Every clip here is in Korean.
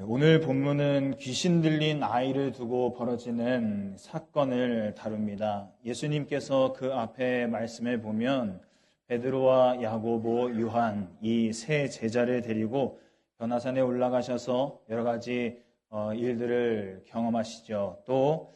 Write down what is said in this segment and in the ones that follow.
오늘 본문은 귀신 들린 아이를 두고 벌어지는 사건을 다룹니다. 예수님께서 그 앞에 말씀을 보면 베드로와 야고보, 요한 이 세 제자를 데리고 변화산에 올라가셔서 여러 가지 일들을 경험하시죠. 또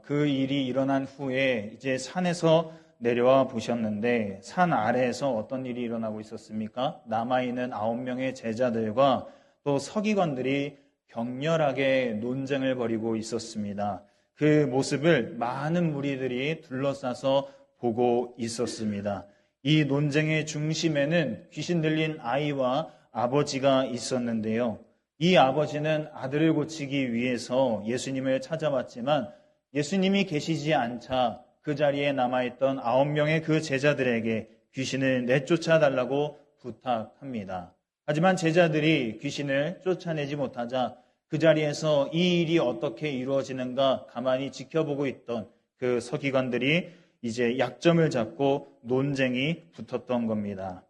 그 일이 일어난 후에 이제 산에서 내려와 보셨는데 산 아래에서 어떤 일이 일어나고 있었습니까? 남아있는 9명의 제자들과 또 서기관들이 격렬하게 논쟁을 벌이고 있었습니다. 그 모습을 많은 무리들이 둘러싸서 보고 있었습니다. 이 논쟁의 중심에는 귀신 들린 아이와 아버지가 있었는데요. 이 아버지는 아들을 고치기 위해서 예수님을 찾아왔지만 예수님이 계시지 않자 그 자리에 남아있던 9명의 그 제자들에게 귀신을 내쫓아달라고 부탁합니다. 하지만 제자들이 귀신을 쫓아내지 못하자 그 자리에서 이 일이 어떻게 이루어지는가 가만히 지켜보고 있던 그 서기관들이 이제 약점을 잡고 논쟁이 붙었던 겁니다.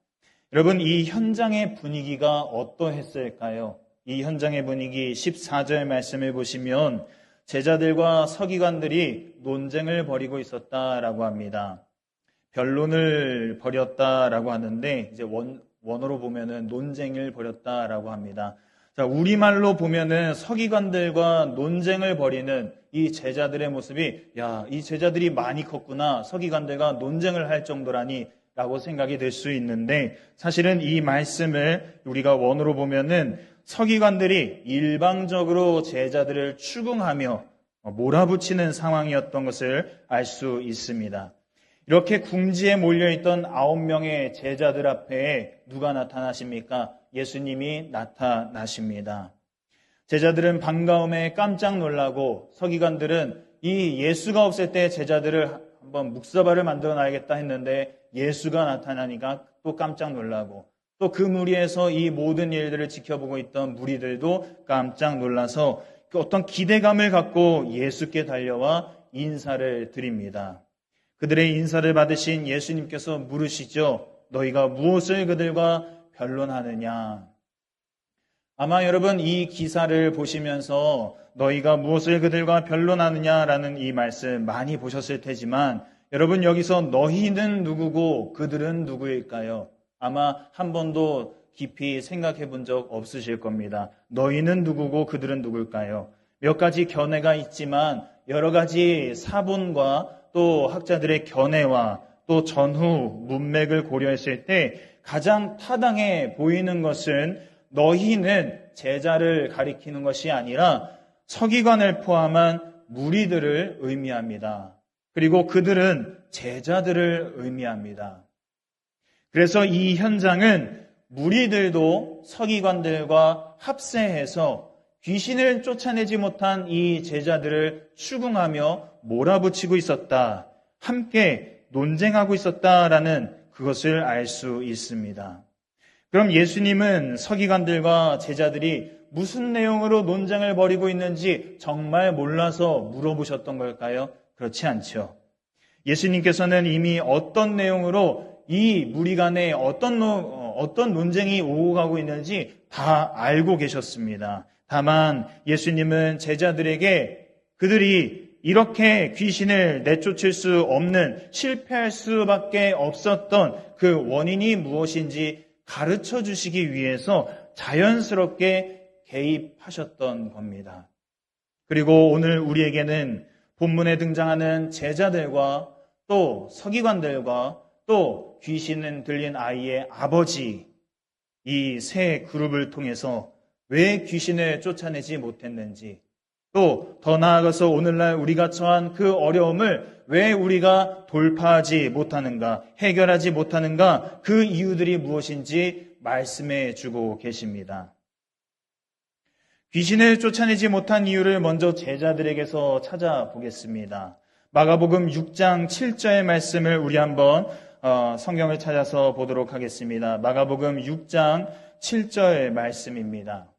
여러분, 이 현장의 분위기가 어떠했을까요? 이 현장의 분위기 14절 말씀을 보시면 제자들과 서기관들이 논쟁을 벌이고 있었다라고 합니다. 변론을 벌였다라고 하는데 이제 원어로 보면은 논쟁을 벌였다라고 합니다. 자, 우리말로 보면은 서기관들과 논쟁을 벌이는 이 제자들의 모습이 이 제자들이 많이 컸구나. 서기관들과 논쟁을 할 정도라니 라고 생각이 될 수 있는데 사실은 이 말씀을 우리가 원어로 보면은 서기관들이 일방적으로 제자들을 추궁하며 몰아붙이는 상황이었던 것을 알 수 있습니다. 이렇게 궁지에 몰려있던 9명의 제자들 앞에 누가 나타나십니까? 예수님이 나타나십니다. 제자들은 반가움에 깜짝 놀라고 서기관들은 이 예수가 없을 때 제자들을 한번 묵사발을 만들어 놔야겠다 했는데 예수가 나타나니까 또 깜짝 놀라고 또 그 무리에서 이 모든 일들을 지켜보고 있던 무리들도 깜짝 놀라서 어떤 기대감을 갖고 예수께 달려와 인사를 드립니다. 그들의 인사를 받으신 예수님께서 물으시죠. 너희가 무엇을 그들과 변론하느냐? 아마 여러분 이 기사를 보시면서 너희가 무엇을 그들과 변론하느냐라는 이 말씀 많이 보셨을 테지만 여러분 여기서 너희는 누구고 그들은 누구일까요? 아마 한 번도 깊이 생각해 본 적 없으실 겁니다. 너희는 누구고 그들은 누굴까요? 몇 가지 견해가 있지만 여러 가지 사본과 또 학자들의 견해와 또 전후 문맥을 고려했을 때 가장 타당해 보이는 것은 너희는 제자를 가리키는 것이 아니라 서기관을 포함한 무리들을 의미합니다. 그리고 그들은 제자들을 의미합니다. 그래서 이 현장은 무리들도 서기관들과 합세해서 귀신을 쫓아내지 못한 이 제자들을 추궁하며 몰아붙이고 있었다. 함께 논쟁하고 있었다라는 그것을 알 수 있습니다. 그럼 예수님은 서기관들과 제자들이 무슨 내용으로 논쟁을 벌이고 있는지 정말 몰라서 물어보셨던 걸까요? 그렇지 않죠. 예수님께서는 이미 어떤 내용으로 이 무리 간에 어떤 논쟁이 오고 가고 있는지 다 알고 계셨습니다. 다만 예수님은 제자들에게 그들이 이렇게 귀신을 내쫓을 수 없는 실패할 수밖에 없었던 그 원인이 무엇인지 가르쳐 주시기 위해서 자연스럽게 개입하셨던 겁니다. 그리고 오늘 우리에게는 본문에 등장하는 제자들과 또 서기관들과 또 귀신 들린 아이의 아버지 이 세 그룹을 통해서 왜 귀신을 쫓아내지 못했는지 또 더 나아가서 오늘날 우리가 처한 그 어려움을 왜 우리가 돌파하지 못하는가, 해결하지 못하는가 그 이유들이 무엇인지 말씀해 주고 계십니다. 귀신을 쫓아내지 못한 이유를 먼저 제자들에게서 찾아보겠습니다. 마가복음 6장 7절의 말씀을 우리 한번 성경을 찾아서 보도록 하겠습니다. 마가복음 6장 7절 말씀입니다.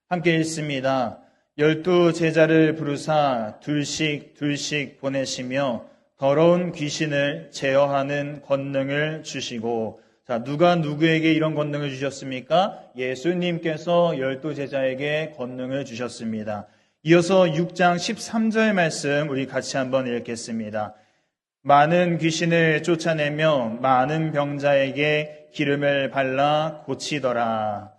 함께 읽습니다. 12 제자를 부르사 둘씩 보내시며 더러운 귀신을 제어하는 권능을 주시고 자, 누가 누구에게 이런 권능을 주셨습니까? 예수님께서 12제자에게 권능을 주셨습니다. 이어서 6장 13절 말씀 우리 같이 한번 읽겠습니다. 많은 귀신을 쫓아내며 많은 병자에게 기름을 발라 고치더라.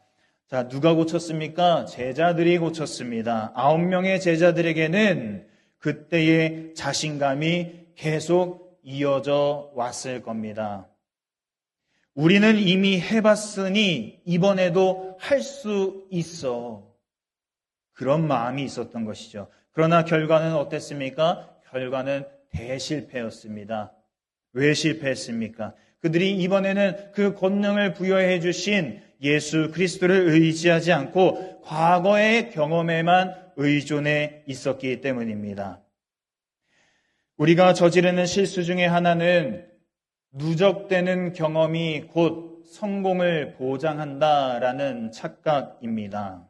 자, 누가 고쳤습니까? 제자들이 고쳤습니다. 9명의 제자들에게는 그때의 자신감이 계속 이어져 왔을 겁니다. 우리는 이미 해봤으니 이번에도 할 수 있어. 그런 마음이 있었던 것이죠. 그러나 결과는 어땠습니까? 결과는 대실패였습니다. 왜 실패했습니까? 그들이 이번에는 그 권능을 부여해 주신 예수 그리스도를 의지하지 않고 과거의 경험에만 의존해 있었기 때문입니다. 우리가 저지르는 실수 중에 하나는 누적되는 경험이 곧 성공을 보장한다라는 착각입니다.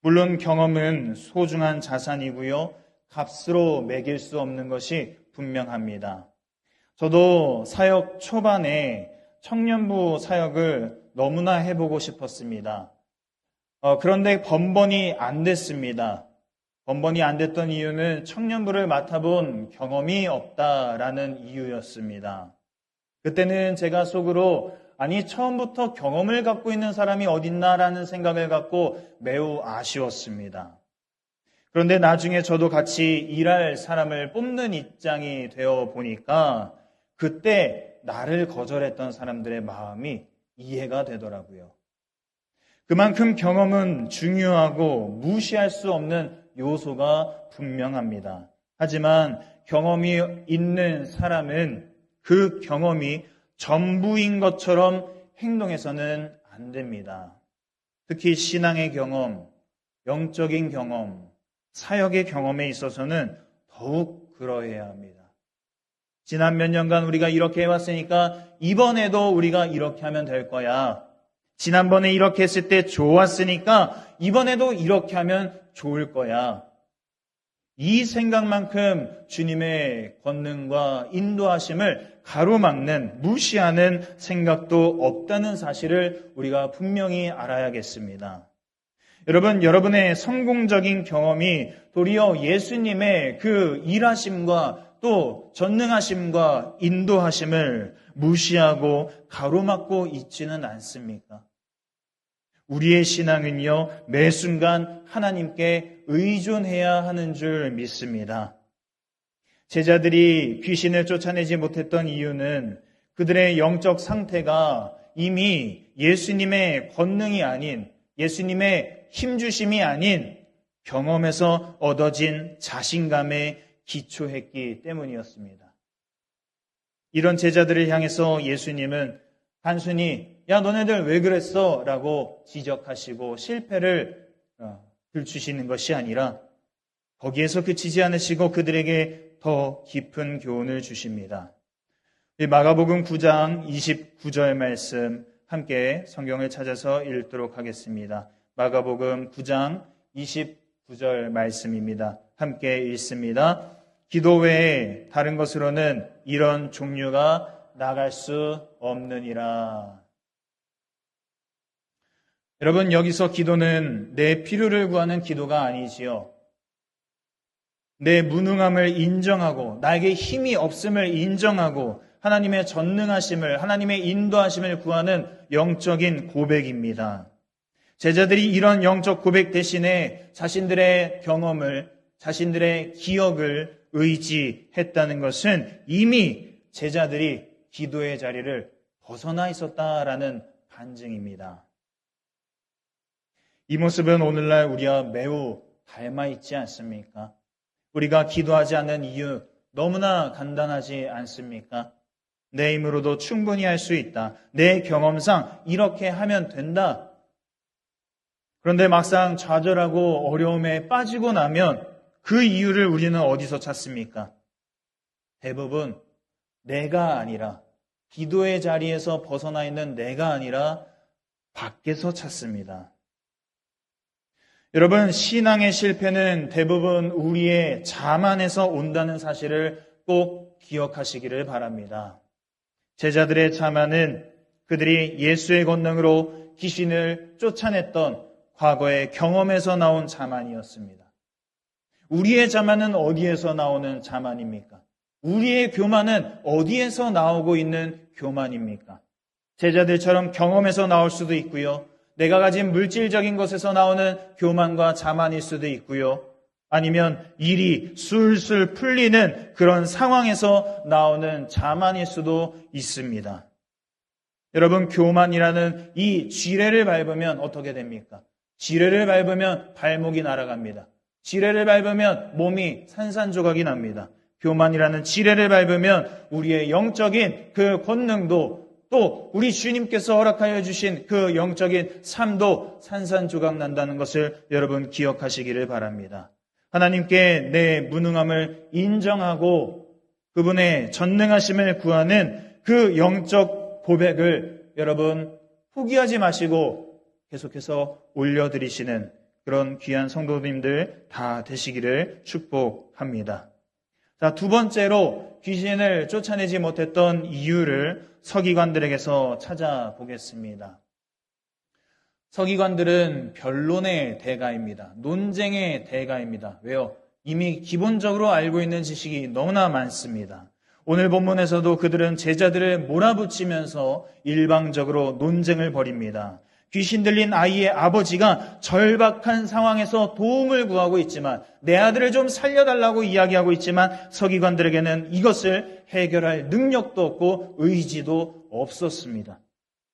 물론 경험은 소중한 자산이고요. 값으로 매길 수 없는 것이 분명합니다. 저도 사역 초반에 청년부 사역을 너무나 해보고 싶었습니다. 그런데 번번이 안 됐습니다. 번번이 안 됐던 이유는 청년부를 맡아본 경험이 없다라는 이유였습니다. 그때는 제가 속으로 아니 처음부터 경험을 갖고 있는 사람이 어딨나라는 생각을 갖고 매우 아쉬웠습니다. 그런데 나중에 저도 같이 일할 사람을 뽑는 입장이 되어 보니까 그때 나를 거절했던 사람들의 마음이 이해가 되더라고요. 그만큼 경험은 중요하고 무시할 수 없는 요소가 분명합니다. 하지만 경험이 있는 사람은 그 경험이 전부인 것처럼 행동해서는 안 됩니다. 특히 신앙의 경험, 영적인 경험, 사역의 경험에 있어서는 더욱 그러해야 합니다. 지난 몇 년간 우리가 이렇게 해왔으니까 이번에도 우리가 이렇게 하면 될 거야. 지난번에 이렇게 했을 때 좋았으니까 이번에도 이렇게 하면 좋을 거야. 이 생각만큼 주님의 권능과 인도하심을 가로막는, 무시하는 생각도 없다는 사실을 우리가 분명히 알아야겠습니다. 여러분, 여러분의 성공적인 경험이 도리어 예수님의 그 일하심과 또 전능하심과 인도하심을 무시하고 가로막고 있지는 않습니까? 우리의 신앙은요, 매 순간 하나님께 의존해야 하는 줄 믿습니다. 제자들이 귀신을 쫓아내지 못했던 이유는 그들의 영적 상태가 이미 예수님의 권능이 아닌, 예수님의 힘주심이 아닌 경험에서 얻어진 자신감에 기초했기 때문이었습니다. 이런 제자들을 향해서 예수님은 단순히 야 너네들 왜 그랬어? 라고 지적하시고 실패를 들추시는 것이 아니라 거기에서 그치지 않으시고 그들에게 더 깊은 교훈을 주십니다. 마가복음 9장 29절 말씀 함께 성경을 찾아서 읽도록 하겠습니다. 마가복음 9장 29절 말씀입니다. 함께 읽습니다. 기도 외에 다른 것으로는 이런 종류가 나갈 수 없느니라. 여러분, 여기서 기도는 내 필요를 구하는 기도가 아니지요. 내 무능함을 인정하고 나에게 힘이 없음을 인정하고 하나님의 전능하심을, 하나님의 인도하심을 구하는 영적인 고백입니다. 제자들이 이런 영적 고백 대신에 자신들의 경험을, 자신들의 기억을 의지했다는 것은 이미 제자들이 기도의 자리를 벗어나 있었다라는 반증입니다. 이 모습은 오늘날 우리와 매우 닮아 있지 않습니까? 우리가 기도하지 않는 이유 너무나 간단하지 않습니까? 내 힘으로도 충분히 할 수 있다. 내 경험상 이렇게 하면 된다. 그런데 막상 좌절하고 어려움에 빠지고 나면 그 이유를 우리는 어디서 찾습니까? 대부분 내가 아니라, 기도의 자리에서 벗어나 있는 내가 아니라 밖에서 찾습니다. 여러분, 신앙의 실패는 대부분 우리의 자만에서 온다는 사실을 꼭 기억하시기를 바랍니다. 제자들의 자만은 그들이 예수의 권능으로 귀신을 쫓아냈던 과거의 경험에서 나온 자만이었습니다. 우리의 자만은 어디에서 나오는 자만입니까? 우리의 교만은 어디에서 나오고 있는 교만입니까? 제자들처럼 경험에서 나올 수도 있고요. 내가 가진 물질적인 것에서 나오는 교만과 자만일 수도 있고요. 아니면 일이 술술 풀리는 그런 상황에서 나오는 자만일 수도 있습니다. 여러분, 교만이라는 이 지뢰를 밟으면 어떻게 됩니까? 지뢰를 밟으면 발목이 날아갑니다. 지뢰를 밟으면 몸이 산산조각이 납니다. 교만이라는 지뢰를 밟으면 우리의 영적인 그 권능도 또 우리 주님께서 허락하여 주신 그 영적인 삶도 산산조각 난다는 것을 여러분 기억하시기를 바랍니다. 하나님께 내 무능함을 인정하고 그분의 전능하심을 구하는 그 영적 고백을 여러분 포기하지 마시고 계속해서 올려드리시는 그런 귀한 성도님들 다 되시기를 축복합니다. 자, 두 번째로 귀신을 쫓아내지 못했던 이유를 서기관들에게서 찾아보겠습니다. 서기관들은 변론의 대가입니다. 논쟁의 대가입니다. 왜요? 이미 기본적으로 알고 있는 지식이 너무나 많습니다. 오늘 본문에서도 그들은 제자들을 몰아붙이면서 일방적으로 논쟁을 벌입니다. 귀신 들린 아이의 아버지가 절박한 상황에서 도움을 구하고 있지만 내 아들을 좀 살려달라고 이야기하고 있지만 서기관들에게는 이것을 해결할 능력도 없고 의지도 없었습니다.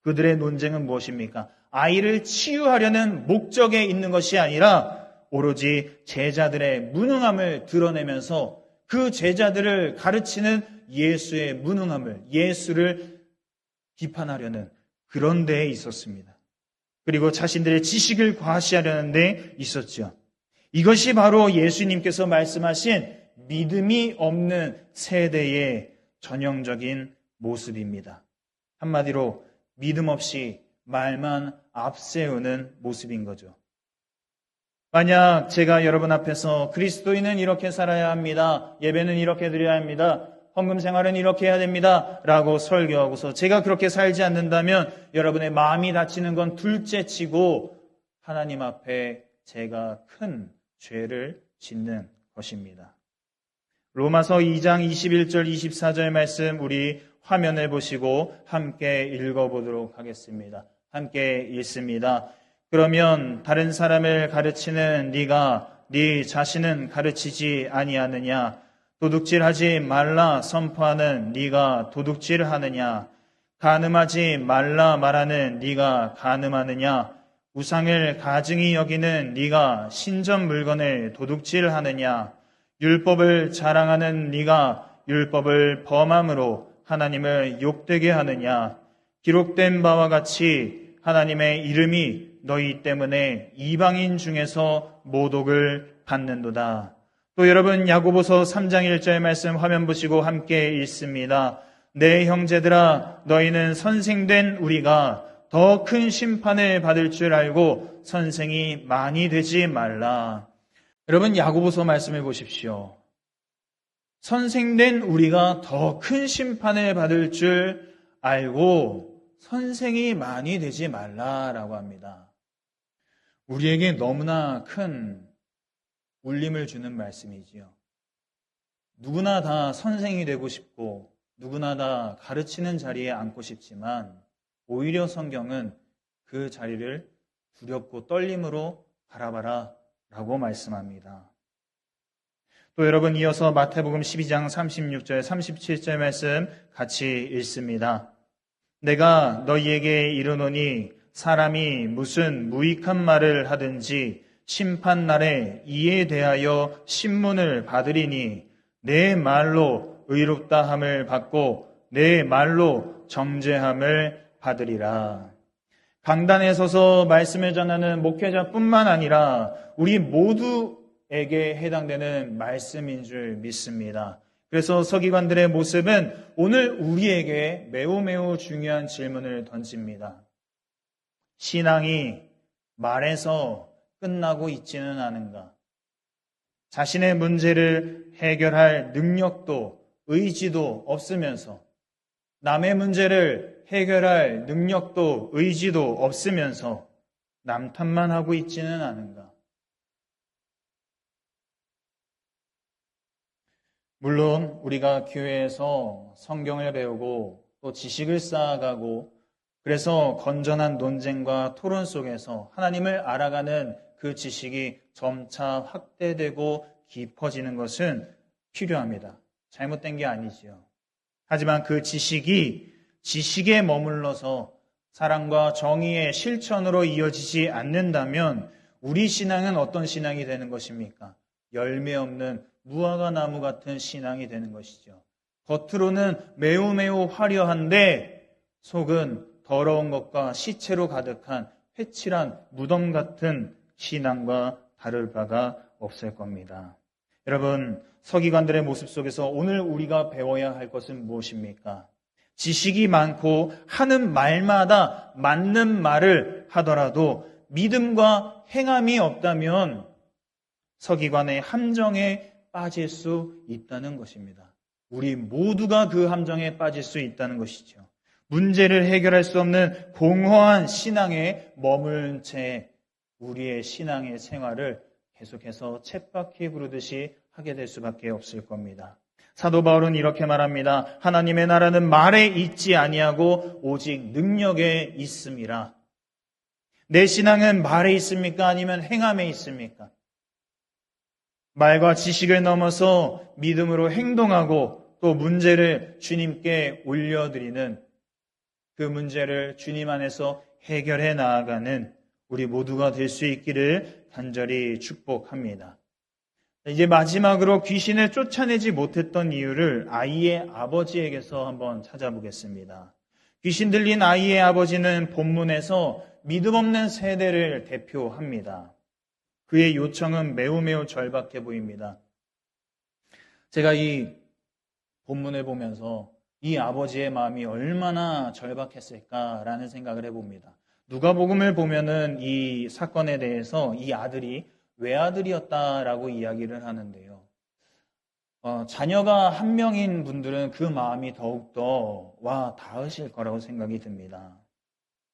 그들의 논쟁은 무엇입니까? 아이를 치유하려는 목적에 있는 것이 아니라 오로지 제자들의 무능함을 드러내면서 그 제자들을 가르치는 예수의 무능함을, 예수를 비판하려는 그런 데에 있었습니다. 그리고 자신들의 지식을 과시하려는 데 있었죠. 이것이 바로 예수님께서 말씀하신 믿음이 없는 세대의 전형적인 모습입니다. 한마디로 믿음 없이 말만 앞세우는 모습인 거죠. 만약 제가 여러분 앞에서 그리스도인은 이렇게 살아야 합니다. 예배는 이렇게 드려야 합니다. 헌금 생활은 이렇게 해야 됩니다. 라고 설교하고서 제가 그렇게 살지 않는다면 여러분의 마음이 다치는 건 둘째치고 하나님 앞에 제가 큰 죄를 짓는 것입니다. 로마서 2장 21절 24절 말씀 우리 화면을 보시고 함께 읽어보도록 하겠습니다. 함께 읽습니다. 그러면 다른 사람을 가르치는 네가 네 자신은 가르치지 아니하느냐? 도둑질하지 말라 선포하는 네가 도둑질하느냐? 간음하지 말라 말하는 네가 간음하느냐? 우상을 가증히 여기는 네가 신전 물건을 도둑질하느냐? 율법을 자랑하는 네가 율법을 범함으로 하나님을 욕되게 하느냐? 기록된 바와 같이 하나님의 이름이 너희 때문에 이방인 중에서 모독을 받는도다. 또 여러분 야고보서 3장 1절 말씀 화면 보시고 함께 읽습니다. 내 형제들아 너희는 선생된 우리가 더 큰 심판을 받을 줄 알고 선생이 많이 되지 말라. 여러분 야고보서 말씀을 보십시오. 선생된 우리가 더 큰 심판을 받을 줄 알고 선생이 많이 되지 말라라고 합니다. 우리에게 너무나 큰 울림을 주는 말씀이지요. 누구나 다 선생이 되고 싶고 누구나 다 가르치는 자리에 앉고 싶지만 오히려 성경은 그 자리를 두렵고 떨림으로 바라봐라 라고 말씀합니다. 또 여러분 이어서 마태복음 12장 36절 37절 말씀 같이 읽습니다. 내가 너희에게 이르노니 사람이 무슨 무익한 말을 하든지 심판날에 이에 대하여 신문을 받으리니 내 말로 의롭다함을 받고 내 말로 정죄함을 받으리라. 강단에 서서 말씀을 전하는 목회자뿐만 아니라 우리 모두에게 해당되는 말씀인 줄 믿습니다. 그래서 서기관들의 모습은 오늘 우리에게 매우 중요한 질문을 던집니다. 신앙이 말에서 끝나고 있지는 않은가? 자신의 문제를 해결할 능력도 의지도 없으면서 남의 문제를 해결할 능력도 의지도 없으면서 남 탓만 하고 있지는 않은가? 물론 우리가 교회에서 성경을 배우고 또 지식을 쌓아가고 그래서 건전한 논쟁과 토론 속에서 하나님을 알아가는 그 지식이 점차 확대되고 깊어지는 것은 필요합니다. 잘못된 게 아니지요. 하지만 그 지식에 머물러서 사랑과 정의의 실천으로 이어지지 않는다면 우리 신앙은 어떤 신앙이 되는 것입니까? 열매 없는 무화과 나무 같은 신앙이 되는 것이죠. 겉으로는 매우 화려한데 속은 더러운 것과 시체로 가득한 회칠한 무덤 같은 신앙과 다를 바가 없을 겁니다. 여러분, 서기관들의 모습 속에서 오늘 우리가 배워야 할 것은 무엇입니까? 지식이 많고 하는 말마다 맞는 말을 하더라도 믿음과 행함이 없다면 서기관의 함정에 빠질 수 있다는 것입니다. 우리 모두가 그 함정에 빠질 수 있다는 것이죠. 문제를 해결할 수 없는 공허한 신앙에 머무른 채 우리의 신앙의 생활을 계속해서 쳇바퀴 구르듯이 하게 될 수밖에 없을 겁니다. 사도 바울은 이렇게 말합니다. 하나님의 나라는 말에 있지 아니하고 오직 능력에 있음이라. 내 신앙은 말에 있습니까? 아니면 행함에 있습니까? 말과 지식을 넘어서 믿음으로 행동하고 또 문제를 주님께 올려드리는 그 문제를 주님 안에서 해결해 나아가는 우리 모두가 될 수 있기를 간절히 축복합니다. 이제 마지막으로 귀신을 쫓아내지 못했던 이유를 아이의 아버지에게서 한번 찾아보겠습니다. 귀신 들린 아이의 아버지는 본문에서 믿음 없는 세대를 대표합니다. 그의 요청은 매우 절박해 보입니다. 제가 이 본문을 보면서 이 아버지의 마음이 얼마나 절박했을까라는 생각을 해봅니다. 누가복음을 보면은 이 사건에 대해서 이 아들이 외아들이었다라고 이야기를 하는데요. 자녀가 한 명인 분들은 그 마음이 더욱더 와 닿으실 거라고 생각이 듭니다.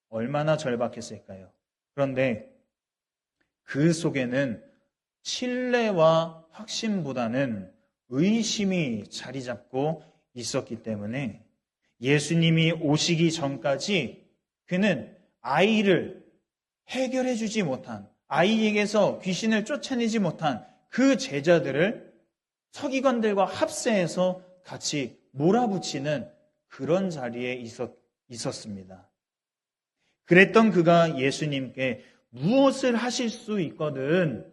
얼마나 절박했을까요? 그런데 그 속에는 신뢰와 확신보다는 의심이 자리 잡고 있었기 때문에 예수님이 오시기 전까지 그는 아이를 해결해 주지 못한, 아이에게서 귀신을 쫓아내지 못한 그 제자들을 서기관들과 합세해서 같이 몰아붙이는 그런 자리에 있었습니다. 그랬던 그가 예수님께 무엇을 하실 수 있거든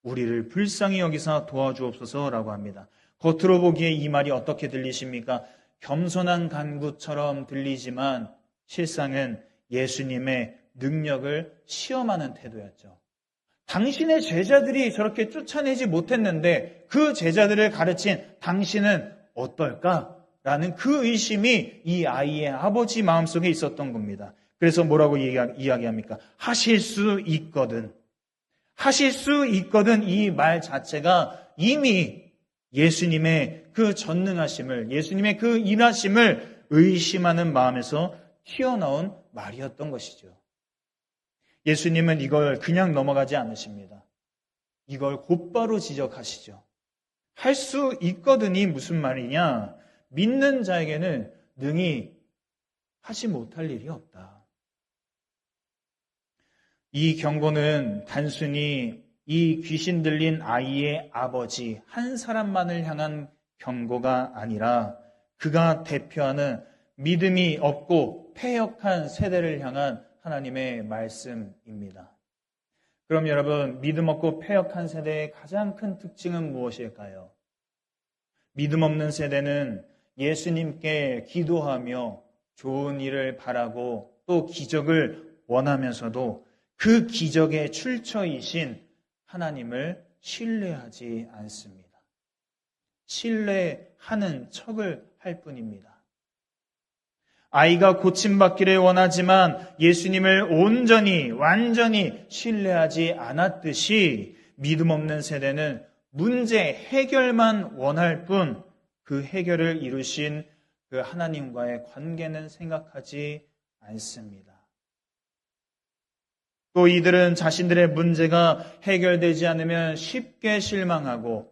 우리를 불쌍히 여기사 도와주옵소서라고 합니다. 겉으로 보기에 이 말이 어떻게 들리십니까? 겸손한 간구처럼 들리지만 실상은 예수님의 능력을 시험하는 태도였죠. 당신의 제자들이 저렇게 쫓아내지 못했는데 그 제자들을 가르친 당신은 어떨까라는 그 의심이 이 아이의 아버지 마음속에 있었던 겁니다. 그래서 뭐라고 이야기합니까? 하실 수 있거든. 하실 수 있거든 이 말 자체가 이미 예수님의 그 전능하심을, 예수님의 그 일하심을 의심하는 마음에서 튀어나온 말이었던 것이죠. 예수님은 이걸 그냥 넘어가지 않으십니다. 이걸 곧바로 지적하시죠. 할 수 있거든이 무슨 말이냐? 믿는 자에게는 능히 하지 못할 일이 없다. 이 경고는 단순히 이 귀신 들린 아이의 아버지 한 사람만을 향한 경고가 아니라 그가 대표하는 믿음이 없고 패역한 세대를 향한 하나님의 말씀입니다. 그럼 여러분, 믿음 없고 패역한 세대의 가장 큰 특징은 무엇일까요? 믿음 없는 세대는 예수님께 기도하며 좋은 일을 바라고 또 기적을 원하면서도 그 기적의 출처이신 하나님을 신뢰하지 않습니다. 신뢰하는 척을 할 뿐입니다. 아이가 고침받기를 원하지만 예수님을 온전히 완전히 신뢰하지 않았듯이 믿음 없는 세대는 문제 해결만 원할 뿐 그 해결을 이루신 그 하나님과의 관계는 생각하지 않습니다. 또 이들은 자신들의 문제가 해결되지 않으면 쉽게 실망하고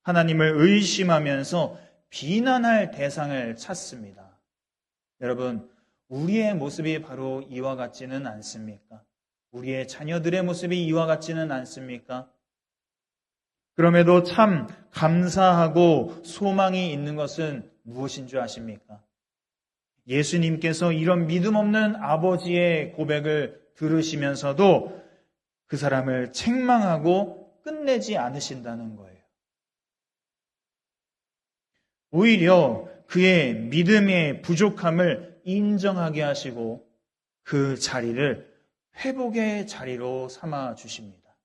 하나님을 의심하면서 비난할 대상을 찾습니다. 여러분, 우리의 모습이 바로 이와 같지는 않습니까? 우리의 자녀들의 모습이 이와 같지는 않습니까? 그럼에도 참 감사하고 소망이 있는 것은 무엇인 줄 아십니까? 예수님께서 이런 믿음 없는 아버지의 고백을 들으시면서도 그 사람을 책망하고 끝내지 않으신다는 거예요. 오히려 그의 믿음의 부족함을 인정하게 하시고 그 자리를 회복의 자리로 삼아 주십니다.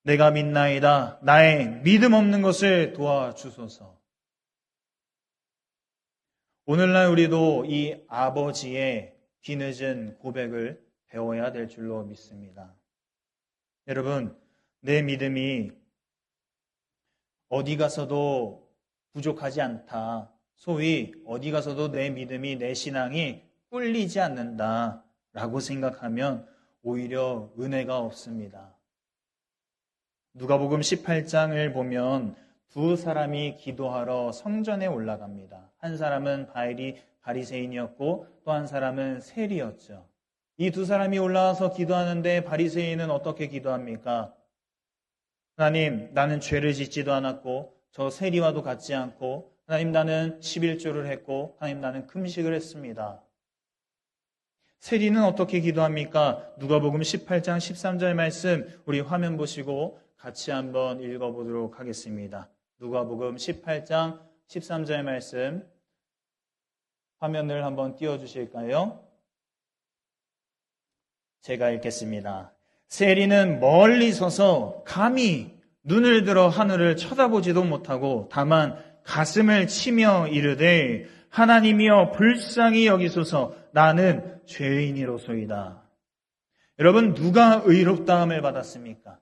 내가 믿나이다. 나의 믿음 없는 것을 도와주소서. 오늘날 우리도 이 아버지의 뒤늦은 고백을 배워야 될 줄로 믿습니다. 여러분, 내 믿음이 어디 가서도 부족하지 않다. 소위 어디 가서도 내 믿음이, 내 신앙이 꿀리지 않는다 라고 생각하면 오히려 은혜가 없습니다. 누가복음 18장을 보면 두 사람이 기도하러 성전에 올라갑니다. 한 사람은 바리새인이었고 또 한 사람은 세리였죠. 이 두 사람이 올라와서 기도하는데 바리새인은 어떻게 기도합니까? 하나님, 나는 죄를 짓지도 않았고 저 세리와도 같지 않고 하나님, 나는 11조를 했고 하나님, 나는 금식을 했습니다. 세리는 어떻게 기도합니까? 누가복음 18장 13절 말씀 우리 화면 보시고 같이 한번 읽어보도록 하겠습니다. 누가복음 18장 13절 말씀 화면을 한번 띄워주실까요? 제가 읽겠습니다. 세리는 멀리 서서 감히 눈을 들어 하늘을 쳐다보지도 못하고 다만 가슴을 치며 이르되 하나님이여 불쌍히 여기소서 나는 죄인이로소이다. 여러분, 누가 의롭다함을 받았습니까?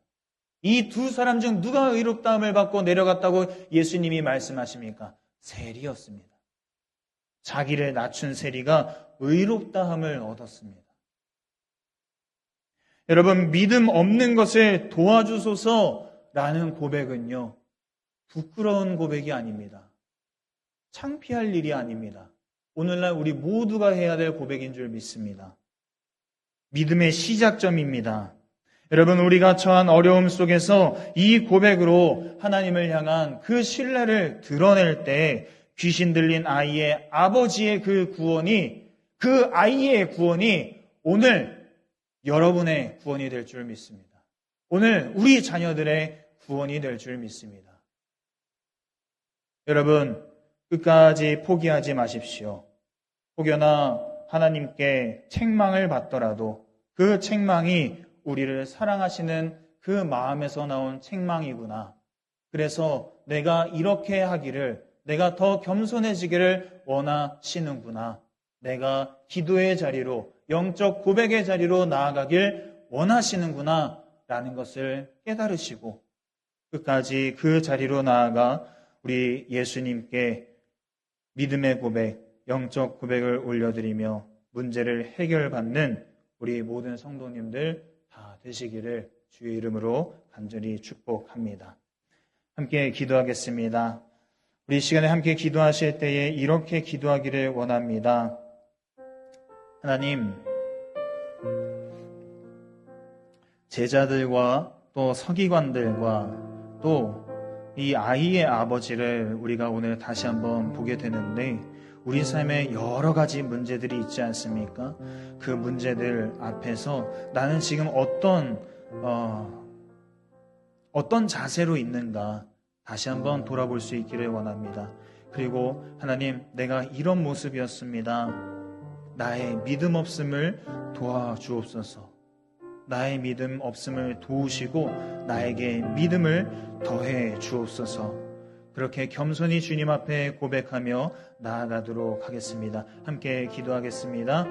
이 두 사람 중 누가 의롭다함을 받고 내려갔다고 예수님이 말씀하십니까? 세리였습니다. 자기를 낮춘 세리가 의롭다함을 얻었습니다. 여러분, 믿음 없는 것을 도와주소서라는 고백은요, 부끄러운 고백이 아닙니다. 창피할 일이 아닙니다. 오늘날 우리 모두가 해야 될 고백인 줄 믿습니다. 믿음의 시작점입니다. 여러분, 우리가 처한 어려움 속에서 이 고백으로 하나님을 향한 그 신뢰를 드러낼 때 귀신 들린 아이의 아버지의 그 아이의 구원이 오늘 여러분의 구원이 될 줄 믿습니다. 오늘 우리 자녀들의 구원이 될 줄 믿습니다. 여러분, 끝까지 포기하지 마십시오. 혹여나 하나님께 책망을 받더라도 그 책망이 우리를 사랑하시는 그 마음에서 나온 책망이구나. 그래서 내가 이렇게 하기를, 내가 더 겸손해지기를 원하시는구나. 내가 기도의 자리로, 영적 고백의 자리로 나아가길 원하시는구나 라는 것을 깨달으시고 끝까지 그 자리로 나아가 우리 예수님께 믿음의 고백, 영적 고백을 올려드리며 문제를 해결받는 우리 모든 성도님들 다 되시기를 주의 이름으로 간절히 축복합니다. 함께 기도하겠습니다. 우리 시간에 함께 기도하실 때에 이렇게 기도하기를 원합니다. 하나님, 제자들과 또 서기관들과 또 이 아이의 아버지를 우리가 오늘 다시 한번 보게 되는데 우리 삶에 여러 가지 문제들이 있지 않습니까? 그 문제들 앞에서 나는 지금 어떤 자세로 있는가 다시 한번 돌아볼 수 있기를 원합니다. 그리고 하나님, 내가 이런 모습이었습니다. 나의 믿음 없음을 도와주옵소서. 나의 믿음 없음을 도우시고 나에게 믿음을 더해 주옵소서. 그렇게 겸손히 주님 앞에 고백하며 나아가도록 하겠습니다. 함께 기도하겠습니다.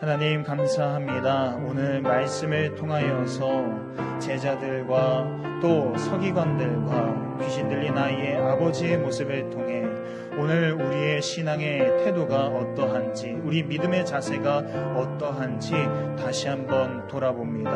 하나님 감사합니다. 오늘 말씀을 통하여서 제자들과 또 서기관들과 귀신 들린 아이의 아버지의 모습을 통해 오늘 우리의 신앙의 태도가 어떠한지, 우리 믿음의 자세가 어떠한지 다시 한번 돌아봅니다.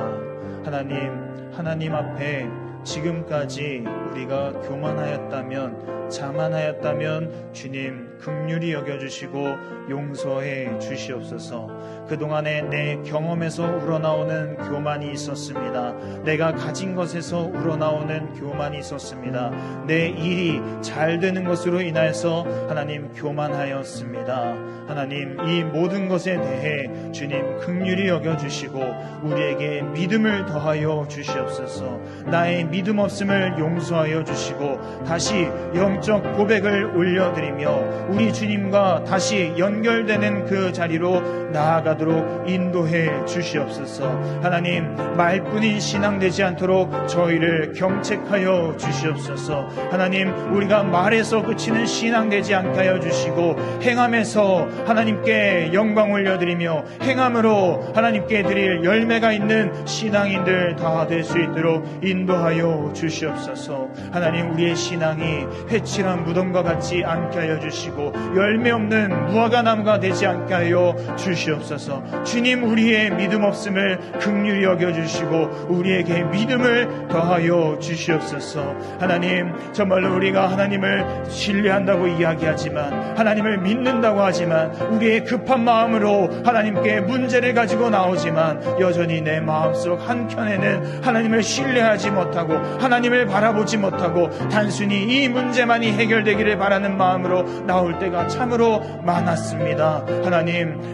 하나님 앞에 지금까지 우리가 교만하였다면, 자만하였다면 주님 긍휼히 여겨주시고 용서해 주시옵소서. 그동안에 내 경험에서 우러나오는 교만이 있었습니다. 내가 가진 것에서 우러나오는 교만이 있었습니다. 내 일이 잘 되는 것으로 인하여서 하나님 교만하였습니다. 하나님, 이 모든 것에 대해 주님 긍휼히 여겨주시고 우리에게 믿음을 더하여 주시옵소서. 나의 믿음 없음을 용서하여 주시고 다시 영적 고백을 올려드리며 우리 주님과 다시 연결되는 그 자리로 나아가도록 인도해 주시옵소서. 하나님, 말뿐인 신앙 되지 않도록 저희를 경책하여 주시옵소서. 하나님, 우리가 말에서 그치는 신앙 되지 않게 하여 주시고 행함에서 하나님께 영광 올려드리며 행함으로 하나님께 드릴 열매가 있는 신앙인들 다 될 수 있도록 인도하여 주시옵소서. 하나님, 우리의 신앙이 회칠한 무덤과 같지 않게 하여 주시고 열매 없는 무화과나무가 되지 않게 하여 주시옵소서. 주님, 우리의 믿음 없음을 긍휼히 여겨주시고 우리에게 믿음을 더하여 주시옵소서. 하나님, 정말로 우리가 하나님을 신뢰한다고 이야기하지만, 하나님을 믿는다고 하지만 우리의 급한 마음으로 하나님께 문제를 가지고 나오지만 여전히 내 마음속 한켠에는 하나님을 신뢰하지 못하고 하나님을 바라보지 못하고 단순히 이 문제만이 해결되기를 바라는 마음으로 나올 때가 참으로 많았습니다.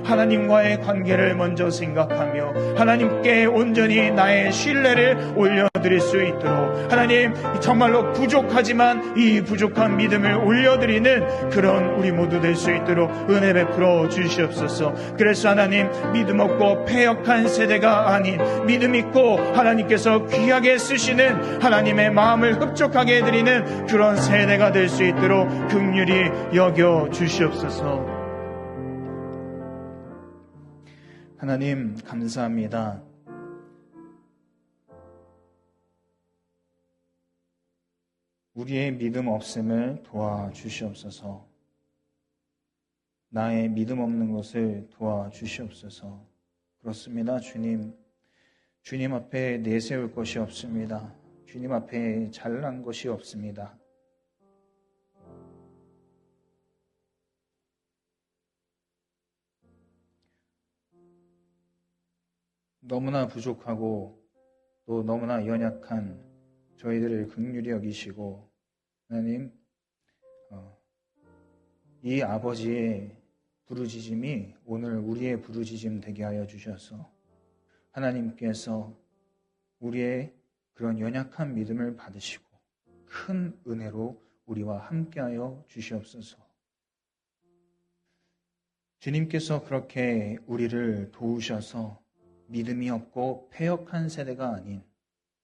하나님과의 관계를 먼저 생각하며 하나님께 온전히 나의 신뢰를 올려드릴 수 있도록, 하나님, 정말로 부족하지만 이 부족한 믿음을 올려드리는 그런 우리 모두 될 수 있도록 은혜 베풀어 주시옵소서. 그래서 하나님, 믿음 없고 패역한 세대가 아닌 믿음 있고 하나님께서 귀하게 쓰시는 하나님의 마음을 흡족하게 해드리는 그런 세대가 될 수 있도록 긍휼히 여겨 주시옵소서. 하나님 감사합니다. 우리의 믿음 없음을 도와주시옵소서. 나의 믿음 없는 것을 도와주시옵소서. 그렇습니다. 주님 앞에 내세울 것이 없습니다. 주님 앞에 잘난 것이 없습니다. 너무나 부족하고 또 너무나 연약한 저희들을 긍휼히 여기시고, 하나님, 이 아버지의 부르짖음이 오늘 우리의 부르짖음 되게 하여 주셔서 하나님께서 우리의 그런 연약한 믿음을 받으시고 큰 은혜로 우리와 함께하여 주시옵소서. 주님께서 그렇게 우리를 도우셔서 믿음이 없고 패역한 세대가 아닌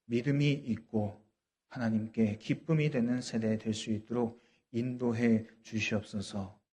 믿음이 있고 하나님께 기쁨이 되는 세대 될 수 있도록 인도해 주시옵소서.